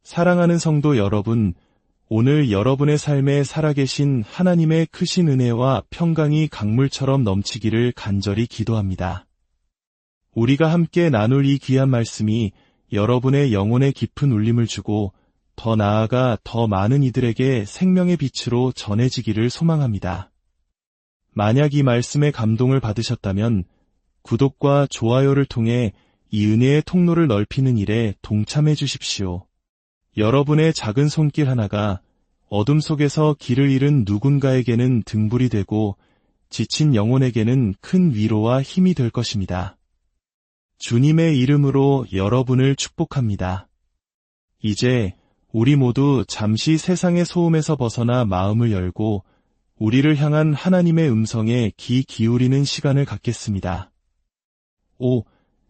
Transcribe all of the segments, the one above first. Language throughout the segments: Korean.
사랑하는 성도 여러분, 오늘 여러분의 삶에 살아계신 하나님의 크신 은혜와 평강이 강물처럼 넘치기를 간절히 기도합니다. 우리가 함께 나눌 이 귀한 말씀이 여러분의 영혼에 깊은 울림을 주고 더 나아가 더 많은 이들에게 생명의 빛으로 전해지기를 소망합니다. 만약 이 말씀에 감동을 받으셨다면 구독과 좋아요를 통해 이 은혜의 통로를 넓히는 일에 동참해 주십시오. 여러분의 작은 손길 하나가 어둠 속에서 길을 잃은 누군가에게는 등불이 되고 지친 영혼에게는 큰 위로와 힘이 될 것입니다. 주님의 이름으로 여러분을 축복합니다. 이제 우리 모두 잠시 세상의 소음에서 벗어나 마음을 열고 우리를 향한 하나님의 음성에 귀 기울이는 시간을 갖겠습니다. 오,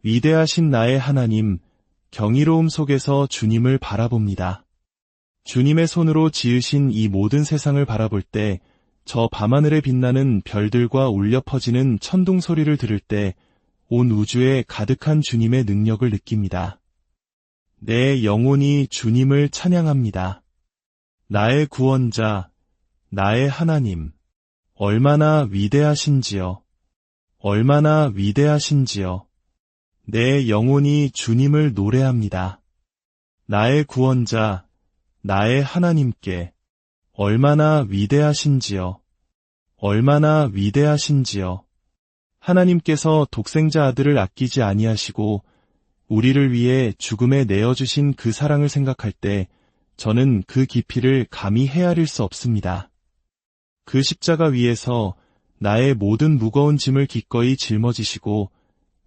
위대하신 나의 하나님, 경이로움 속에서 주님을 바라봅니다. 주님의 손으로 지으신 이 모든 세상을 바라볼 때, 저 밤하늘에 빛나는 별들과 울려 퍼지는 천둥 소리를 들을 때, 온 우주에 가득한 주님의 능력을 느낍니다. 내 영혼이 주님을 찬양합니다. 나의 구원자, 나의 하나님, 얼마나 위대하신지요. 얼마나 위대하신지요. 내 영혼이 주님을 노래합니다. 나의 구원자, 나의 하나님께 얼마나 위대하신지요. 얼마나 위대하신지요. 하나님께서 독생자 아들을 아끼지 아니하시고 우리를 위해 죽음에 내어주신 그 사랑을 생각할 때 저는 그 깊이를 감히 헤아릴 수 없습니다. 그 십자가 위에서 나의 모든 무거운 짐을 기꺼이 짊어지시고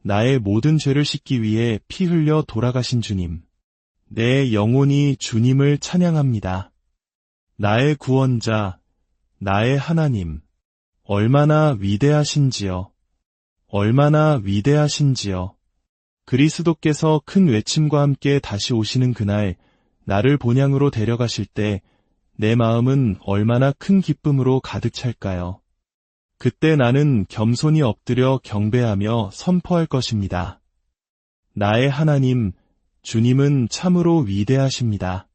나의 모든 죄를 씻기 위해 피 흘려 돌아가신 주님. 내 영혼이 주님을 찬양합니다. 나의 구원자, 나의 하나님, 얼마나 위대하신지요. 얼마나 위대하신지요. 그리스도께서 큰 외침과 함께 다시 오시는 그날, 나를 본향으로 데려가실 때 내 마음은 얼마나 큰 기쁨으로 가득 찰까요. 그때 나는 겸손히 엎드려 경배하며 선포할 것입니다. 나의 하나님, 주님은 참으로 위대하십니다.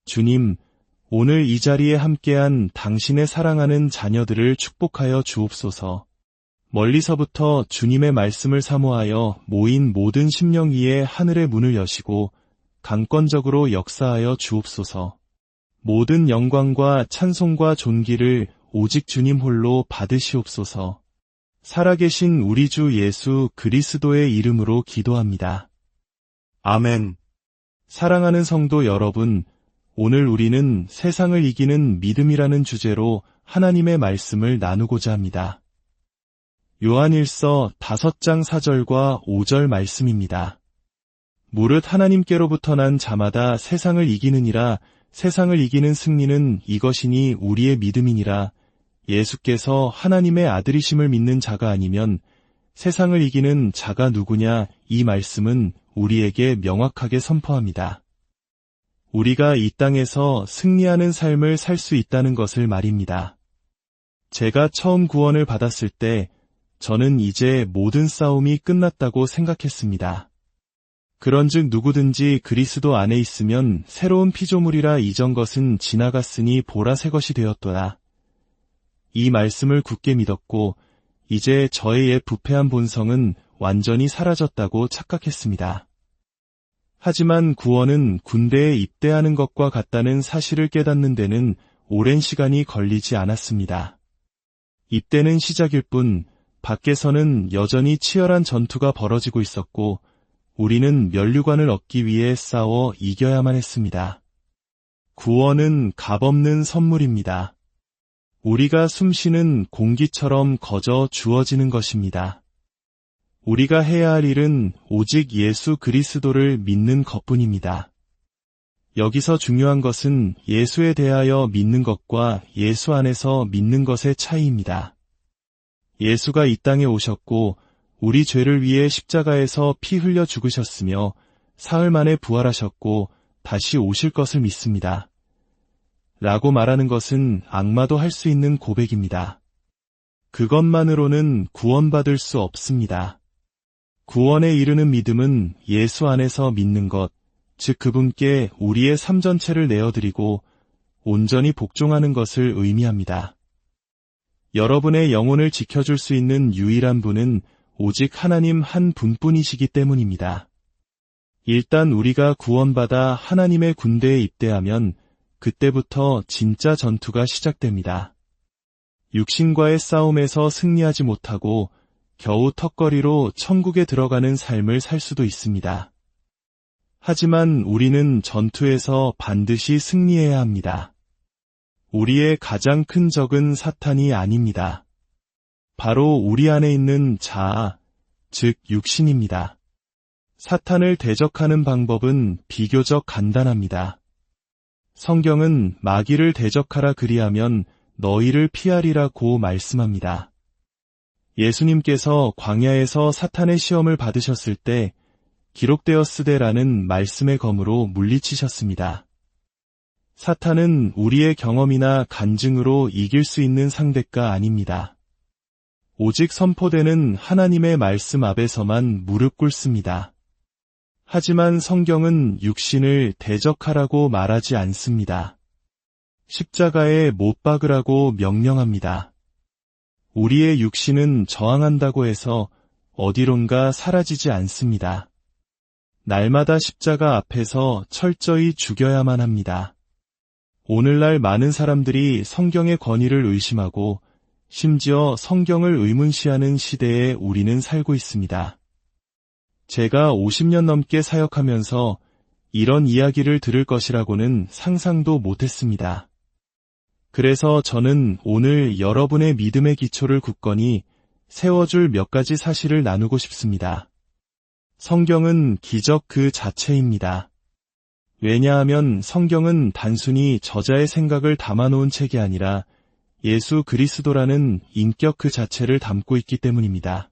주님, 오늘 이 자리에 함께한 당신의 사랑하는 자녀들을 축복하여 주옵소서. 멀리서부터 주님의 말씀을 사모하여 모인 모든 심령 위에 하늘의 문을 여시고 강권적으로 역사하여 주옵소서. 모든 영광과 찬송과 존귀를 오직 주님 홀로 받으시옵소서. 살아계신 우리 주 예수 그리스도의 이름으로 기도합니다. 아멘. 사랑하는 성도 여러분, 오늘 우리는 세상을 이기는 믿음이라는 주제로 하나님의 말씀을 나누고자 합니다. 요한일서 5장 4절과 5절 말씀입니다. 무릇 하나님께로부터 난 자마다 세상을 이기느니라. 세상을 이기는 승리는 이것이니 우리의 믿음이니라. 예수께서 하나님의 아들이심을 믿는 자가 아니면 세상을 이기는 자가 누구냐, 이 말씀은 우리에게 명확하게 선포합니다. 우리가 이 땅에서 승리하는 삶을 살 수 있다는 것을 말입니다. 제가 처음 구원을 받았을 때 저는 이제 모든 싸움이 끝났다고 생각했습니다. 그런즉 누구든지 그리스도 안에 있으면 새로운 피조물이라 이전 것은 지나갔으니 보라 새 것이 되었도다. 이 말씀을 굳게 믿었고 이제 저의 옛 부패한 본성은 완전히 사라졌다고 착각했습니다. 하지만 구원은 군대에 입대하는 것과 같다는 사실을 깨닫는 데는 오랜 시간이 걸리지 않았습니다. 입대는 시작일 뿐 밖에서는 여전히 치열한 전투가 벌어지고 있었고 우리는 면류관을 얻기 위해 싸워 이겨야만 했습니다. 구원은 값없는 선물입니다. 우리가 숨쉬는 공기처럼 거저 주어지는 것입니다. 우리가 해야 할 일은 오직 예수 그리스도를 믿는 것뿐입니다. 여기서 중요한 것은 예수에 대하여 믿는 것과 예수 안에서 믿는 것의 차이입니다. 예수가 이 땅에 오셨고 우리 죄를 위해 십자가에서 피 흘려 죽으셨으며 사흘 만에 부활하셨고 다시 오실 것을 믿습니다. 라고 말하는 것은 악마도 할 수 있는 고백입니다. 그것만으로는 구원받을 수 없습니다. 구원에 이르는 믿음은 예수 안에서 믿는 것, 즉 그분께 우리의 삶 전체를 내어드리고 온전히 복종하는 것을 의미합니다. 여러분의 영혼을 지켜줄 수 있는 유일한 분은 오직 하나님 한 분뿐이시기 때문입니다. 일단 우리가 구원받아 하나님의 군대에 입대하면 그때부터 진짜 전투가 시작됩니다. 육신과의 싸움에서 승리하지 못하고 겨우 턱걸이로 천국에 들어가는 삶을 살 수도 있습니다. 하지만 우리는 전투에서 반드시 승리해야 합니다. 우리의 가장 큰 적은 사탄이 아닙니다. 바로 우리 안에 있는 자아, 즉 육신입니다. 사탄을 대적하는 방법은 비교적 간단합니다. 성경은 마귀를 대적하라 그리하면 너희를 피하리라고 말씀합니다. 예수님께서 광야에서 사탄의 시험을 받으셨을 때 기록되었으되라는 말씀의 검으로 물리치셨습니다. 사탄은 우리의 경험이나 간증으로 이길 수 있는 상대가 아닙니다. 오직 선포되는 하나님의 말씀 앞에서만 무릎 꿇습니다. 하지만 성경은 육신을 대적하라고 말하지 않습니다. 십자가에 못 박으라고 명령합니다. 우리의 육신은 저항한다고 해서 어디론가 사라지지 않습니다. 날마다 십자가 앞에서 철저히 죽여야만 합니다. 오늘날 많은 사람들이 성경의 권위를 의심하고 심지어 성경을 의문시하는 시대에 우리는 살고 있습니다. 제가 50년 넘게 사역하면서 이런 이야기를 들을 것이라고는 상상도 못했습니다. 그래서 저는 오늘 여러분의 믿음의 기초를 굳건히 세워줄 몇 가지 사실을 나누고 싶습니다. 성경은 기적 그 자체입니다. 왜냐하면 성경은 단순히 저자의 생각을 담아놓은 책이 아니라 예수 그리스도라는 인격 그 자체를 담고 있기 때문입니다.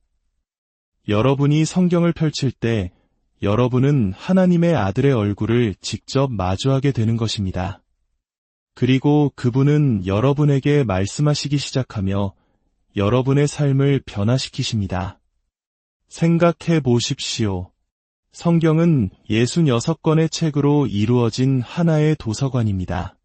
여러분이 성경을 펼칠 때 여러분은 하나님의 아들의 얼굴을 직접 마주하게 되는 것입니다. 그리고 그분은 여러분에게 말씀하시기 시작하며 여러분의 삶을 변화시키십니다. 생각해 보십시오. 성경은 66권의 책으로 이루어진 하나의 도서관입니다.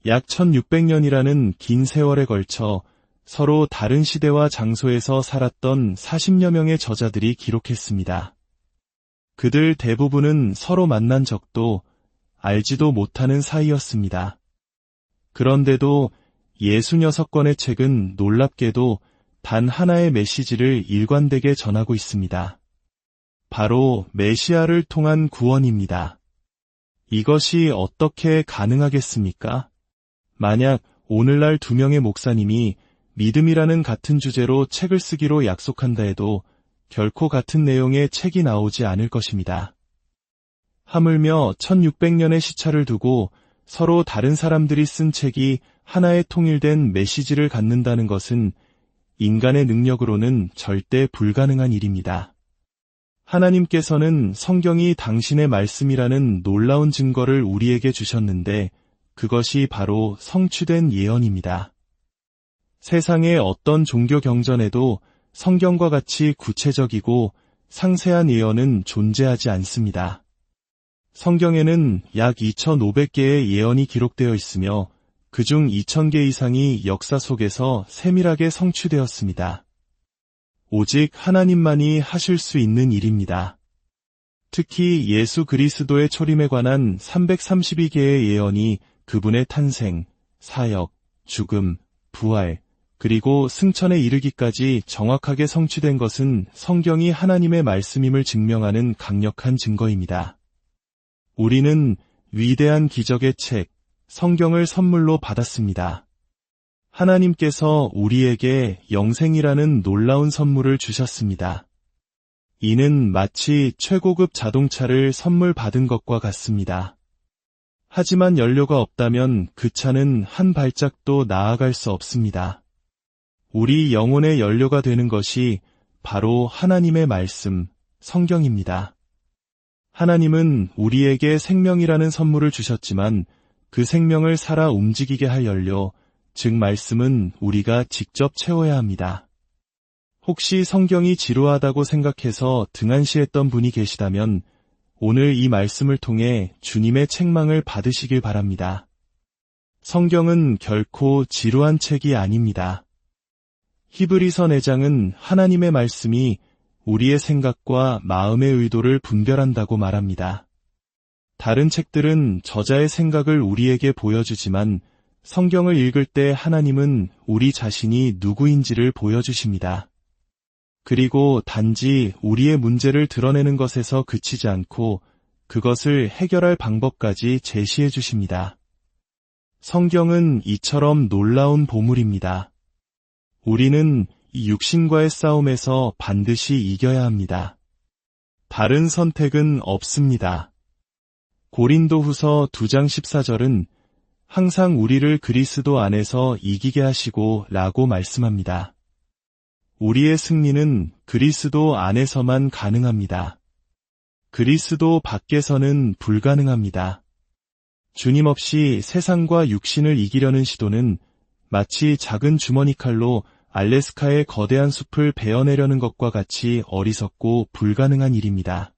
약 1600년이라는 긴 세월에 걸쳐 서로 다른 시대와 장소에서 살았던 40여 명의 저자들이 기록했습니다. 그들 대부분은 서로 만난 적도 알지도 못하는 사이였습니다. 그런데도 66권의 책은 놀랍게도 단 하나의 메시지를 일관되게 전하고 있습니다. 바로 메시아를 통한 구원입니다. 이것이 어떻게 가능하겠습니까? 만약 오늘날 2명의 목사님이 믿음이라는 같은 주제로 책을 쓰기로 약속한다 해도 결코 같은 내용의 책이 나오지 않을 것입니다. 하물며 1600년의 시차를 두고 서로 다른 사람들이 쓴 책이 하나의 통일된 메시지를 갖는다는 것은 인간의 능력으로는 절대 불가능한 일입니다. 하나님께서는 성경이 당신의 말씀이라는 놀라운 증거를 우리에게 주셨는데 그것이 바로 성취된 예언입니다. 세상의 어떤 종교 경전에도 성경과 같이 구체적이고 상세한 예언은 존재하지 않습니다. 성경에는 약 2,500개의 예언이 기록되어 있으며 그중 2,000개 이상이 역사 속에서 세밀하게 성취되었습니다. 오직 하나님만이 하실 수 있는 일입니다. 특히 예수 그리스도의 초림에 관한 332개의 예언이 그분의 탄생, 사역, 죽음, 부활, 그리고 승천에 이르기까지 정확하게 성취된 것은 성경이 하나님의 말씀임을 증명하는 강력한 증거입니다. 우리는 위대한 기적의 책, 성경을 선물로 받았습니다. 하나님께서 우리에게 영생이라는 놀라운 선물을 주셨습니다. 이는 마치 최고급 자동차를 선물 받은 것과 같습니다. 하지만 연료가 없다면 그 차는 한 발짝도 나아갈 수 없습니다. 우리 영혼의 연료가 되는 것이 바로 하나님의 말씀, 성경입니다. 하나님은 우리에게 생명이라는 선물을 주셨지만 그 생명을 살아 움직이게 할 연료, 즉 말씀은 우리가 직접 채워야 합니다. 혹시 성경이 지루하다고 생각해서 등한시했던 분이 계시다면 오늘 이 말씀을 통해 주님의 책망을 받으시길 바랍니다. 성경은 결코 지루한 책이 아닙니다. 히브리서 4장은 하나님의 말씀이 우리의 생각과 마음의 의도를 분별한다고 말합니다. 다른 책들은 저자의 생각을 우리에게 보여주지만 성경을 읽을 때 하나님은 우리 자신이 누구인지를 보여주십니다. 그리고 단지 우리의 문제를 드러내는 것에서 그치지 않고 그것을 해결할 방법까지 제시해 주십니다. 성경은 이처럼 놀라운 보물입니다. 우리는 이 육신과의 싸움에서 반드시 이겨야 합니다. 다른 선택은 없습니다. 고린도후서 2장 14절은 항상 우리를 그리스도 안에서 이기게 하시고 라고 말씀합니다. 우리의 승리는 그리스도 안에서만 가능합니다. 그리스도 밖에서는 불가능합니다. 주님 없이 세상과 육신을 이기려는 시도는 마치 작은 주머니 칼로 알래스카의 거대한 숲을 베어내려는 것과 같이 어리석고 불가능한 일입니다.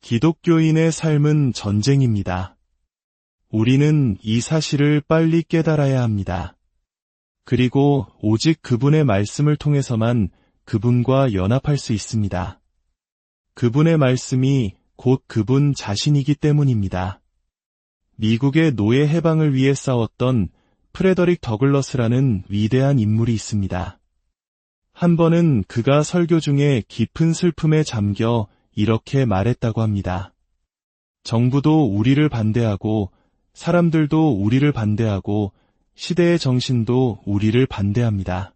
기독교인의 삶은 전쟁입니다. 우리는 이 사실을 빨리 깨달아야 합니다. 그리고 오직 그분의 말씀을 통해서만 그분과 연합할 수 있습니다. 그분의 말씀이 곧 그분 자신이기 때문입니다. 미국의 노예 해방을 위해 싸웠던 프레더릭 더글러스라는 위대한 인물이 있습니다. 한 번은 그가 설교 중에 깊은 슬픔에 잠겨 이렇게 말했다고 합니다. 정부도 우리를 반대하고 사람들도 우리를 반대하고 시대의 정신도 우리를 반대합니다.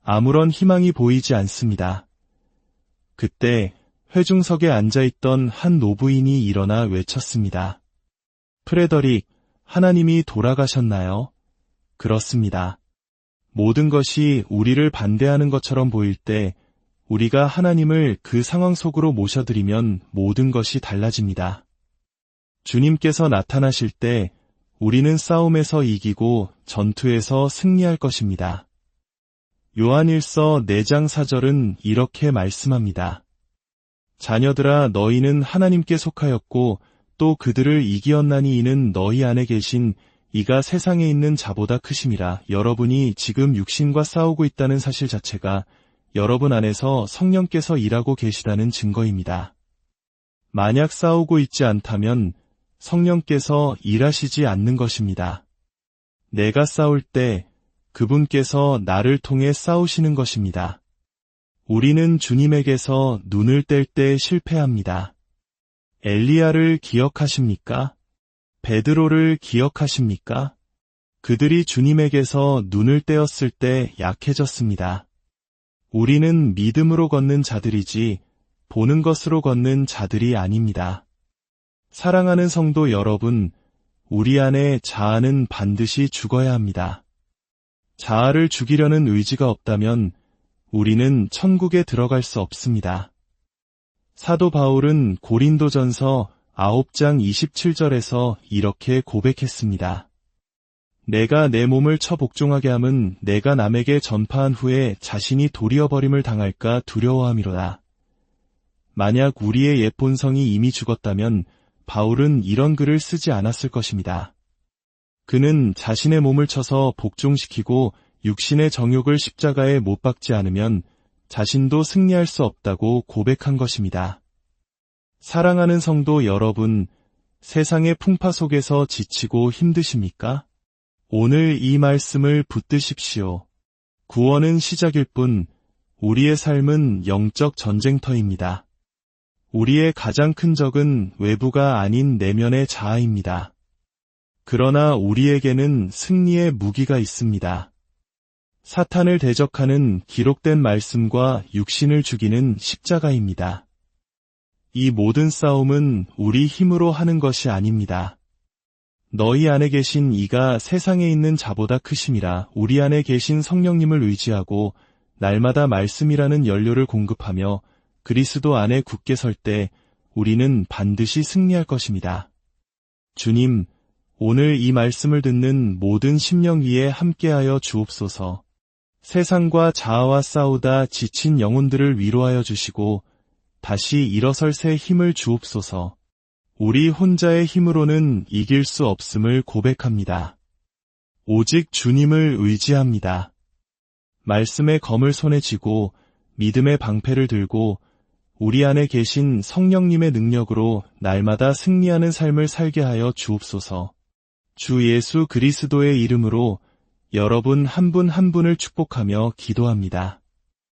아무런 희망이 보이지 않습니다. 그때 회중석에 앉아있던 한 노부인이 일어나 외쳤습니다. 프레더릭, 하나님이 돌아가셨나요? 그렇습니다. 모든 것이 우리를 반대하는 것처럼 보일 때 우리가 하나님을 그 상황 속으로 모셔드리면 모든 것이 달라집니다. 주님께서 나타나실 때 우리는 싸움에서 이기고 전투에서 승리할 것입니다. 요한일서 4장 4절은 이렇게 말씀합니다. 자녀들아 너희는 하나님께 속하였고 또 그들을 이기었나니 이는 너희 안에 계신 이가 세상에 있는 자보다 크심이라. 여러분이 지금 육신과 싸우고 있다는 사실 자체가 여러분 안에서 성령께서 일하고 계시다는 증거입니다. 만약 싸우고 있지 않다면 성령께서 일하시지 않는 것입니다. 내가 싸울 때 그분께서 나를 통해 싸우시는 것입니다. 우리는 주님에게서 눈을 뗄 때 실패합니다. 엘리야를 기억하십니까? 베드로를 기억하십니까? 그들이 주님에게서 눈을 떼었을 때 약해졌습니다. 우리는 믿음으로 걷는 자들이지 보는 것으로 걷는 자들이 아닙니다. 사랑하는 성도 여러분, 우리 안에 자아는 반드시 죽어야 합니다. 자아를 죽이려는 의지가 없다면 우리는 천국에 들어갈 수 없습니다. 사도 바울은 고린도전서 9장 27절에서 이렇게 고백했습니다. 내가 내 몸을 처 복종하게 함은 내가 남에게 전파한 후에 자신이 도리어버림을 당할까 두려워함이로다. 만약 우리의 옛 본성이 이미 죽었다면 바울은 이런 글을 쓰지 않았을 것입니다. 그는 자신의 몸을 쳐서 복종시키고 육신의 정욕을 십자가에 못 박지 않으면 자신도 승리할 수 없다고 고백한 것입니다. 사랑하는 성도 여러분, 세상의 풍파 속에서 지치고 힘드십니까? 오늘 이 말씀을 붙드십시오. 구원은 시작일 뿐 우리의 삶은 영적 전쟁터입니다. 우리의 가장 큰 적은 외부가 아닌 내면의 자아입니다. 그러나 우리에게는 승리의 무기가 있습니다. 사탄을 대적하는 기록된 말씀과 육신을 죽이는 십자가입니다. 이 모든 싸움은 우리 힘으로 하는 것이 아닙니다. 너희 안에 계신 이가 세상에 있는 자보다 크심이라. 우리 안에 계신 성령님을 의지하고 날마다 말씀이라는 연료를 공급하며 그리스도 안에 굳게 설 때 우리는 반드시 승리할 것입니다. 주님, 오늘 이 말씀을 듣는 모든 심령 위에 함께하여 주옵소서. 세상과 자아와 싸우다 지친 영혼들을 위로하여 주시고 다시 일어설 새 힘을 주옵소서. 우리 혼자의 힘으로는 이길 수 없음을 고백합니다. 오직 주님을 의지합니다. 말씀의 검을 손에 쥐고 믿음의 방패를 들고 우리 안에 계신 성령님의 능력으로 날마다 승리하는 삶을 살게 하여 주옵소서. 주 예수 그리스도의 이름으로 여러분 한 분 한 분을 축복하며 기도합니다.